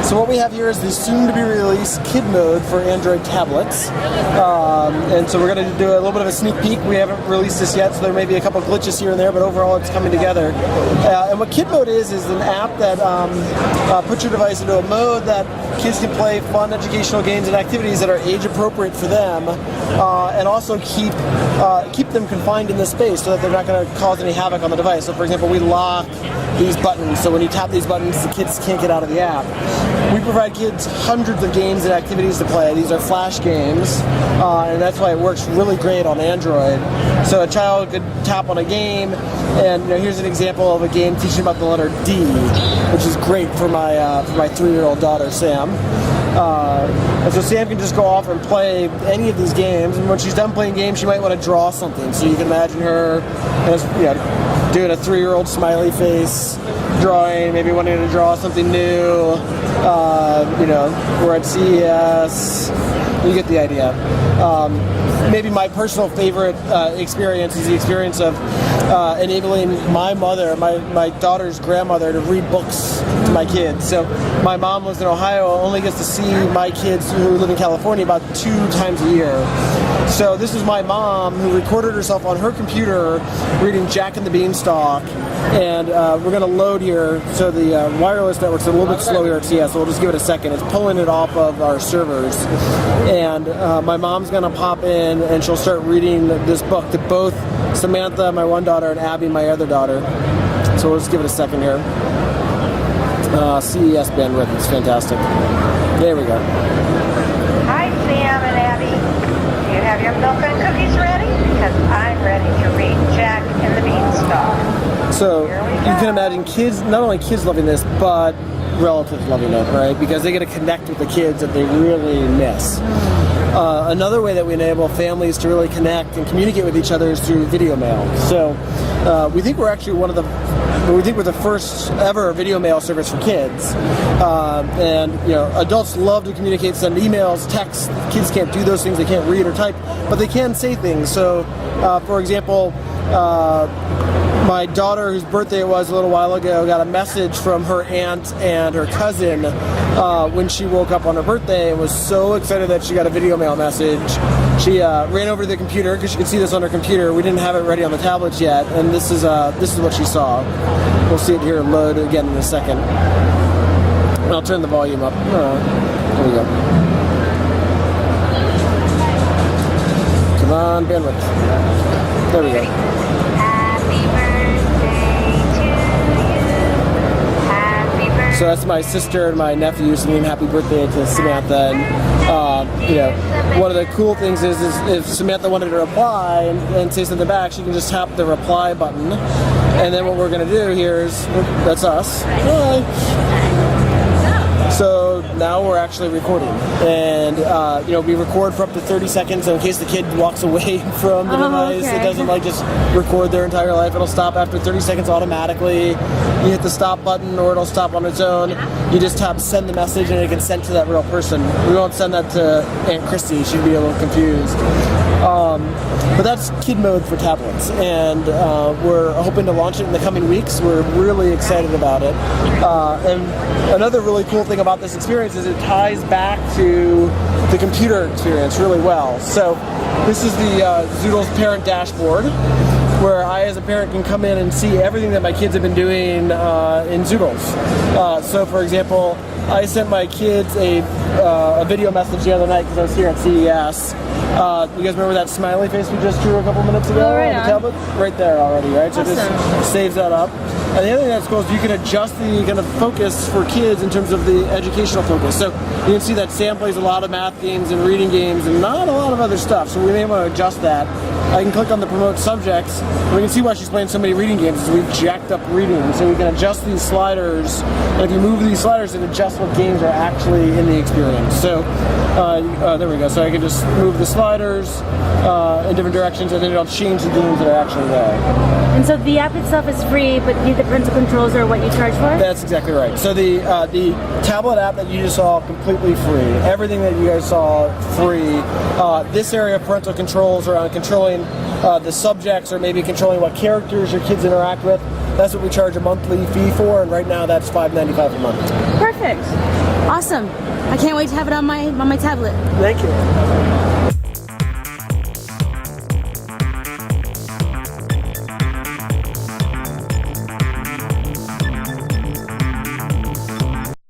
So what we have here is the soon-to-be-released Kid Mode for Android tablets. And so we're going to do a little bit of a sneak peek. We haven't released this yet, so there may be a couple glitches here and there, but overall it's coming together. And what Kid Mode is an app that puts your device into a mode that kids can play fun educational games and activities that are age-appropriate for them, and also keep them confined in this space so that they're not going to cause any havoc on the device. So for example, we lock these buttons, so when you tap these buttons, the kids can't get out of the app. We provide kids hundreds of games and activities to play. These are flash games, and that's why it works really great on Android. So a child could tap on a game, and here's an example of a game teaching about the letter D, which is great for my 3-year-old daughter, Sam. And so Sam can just go off and play any of these games, and when she's done playing games, she might want to draw something. So you can imagine her doing a 3-year-old smiley face drawing, maybe wanting to draw something new. We're at CES. You get the idea. Maybe my personal favorite experience is the experience of enabling my mother, my daughter's grandmother, to read books to my kids. So my mom lives in Ohio, only gets to see my kids who live in California about 2 times a year. So this is my mom who recorded herself on her computer reading Jack and the Beanstalk. And we're going to load here, so the wireless network's a little bit slow here at CS, so we'll just give it a second. It's pulling it off of our servers. And my mom's going to pop in, and she'll start reading this book to both Samantha, my one daughter, and Abby, my other daughter. So we'll just give it a second here. CES bandwidth, it's fantastic. There we go. Hi, Sam and Abby. Do you have your milk and cookies ready? Because I'm ready to read Jack and the Beanstalk. So you can imagine kids, not only kids loving this, but relatives loving it, right? Because they get to connect with the kids that they really miss. Another way that we enable families to really connect and communicate with each other is through video mail. So we think we're actually we're the first ever video mail service for kids. And adults love to communicate, send emails, texts. Kids can't do those things. They can't read or type, but they can say things. So, for example, my daughter, whose birthday it was a little while ago, got a message from her aunt and her cousin when she woke up on her birthday, and was so excited that she got a video mail message. She ran over to the computer, because she could see this on her computer. We didn't have it ready on the tablets yet, and this is what she saw. We'll see it here load again in a second. I'll turn the volume up. There we go. Come on, bandwidth. There we go. So that's my sister and my nephew singing happy birthday to Samantha. And, one of the cool things is if Samantha wanted to reply and say something back, she can just tap the reply button. And then what we're going to do here is, that's us. So now we're actually recording, and we record for up to 30 seconds. So in case the kid walks away from the device, it doesn't just record their entire life. It'll stop after 30 seconds automatically. You hit the stop button, or it'll stop on its own. You just tap send the message, and it gets sent to that real person. We won't send that to Aunt Christy; she'd be a little confused. But that's Kid Mode for tablets, and we're hoping to launch it in the coming weeks. We're really excited about it. And another really cool thing about this experience is it ties back to the computer experience really well. So this is the Zoodles parent dashboard, where I as a parent can come in and see everything that my kids have been doing in Zoodles. So for example, I sent my kids a video message the other night because I was here at CES. You guys remember that smiley face we just drew a couple minutes ago on the tablet? Right there already, right? So awesome. Just saves that up. And the other thing that's cool is you can adjust the kind of focus for kids in terms of the educational focus. So you can see that Sam plays a lot of math games and reading games and not a lot of other stuff. So we may want to adjust that. I can click on the promote subjects. And we can see why she's playing so many reading games is we've jacked up reading. So we can adjust these sliders. And if you move these sliders, it adjusts what games are actually in the experience. So there we go. So I can just move the sliders in different directions, and then it'll change the games that are actually there. And so the app itself is free, but the parental controls are what you charge for? That's exactly right. So the tablet app that you just saw, completely free. Everything that you guys saw, free. This area of parental controls around controlling the subjects, or maybe controlling what characters your kids interact with. That's what we charge a monthly fee for, and right now that's $5.95 a month. Perfect. Awesome. I can't wait to have it on my tablet. Thank you.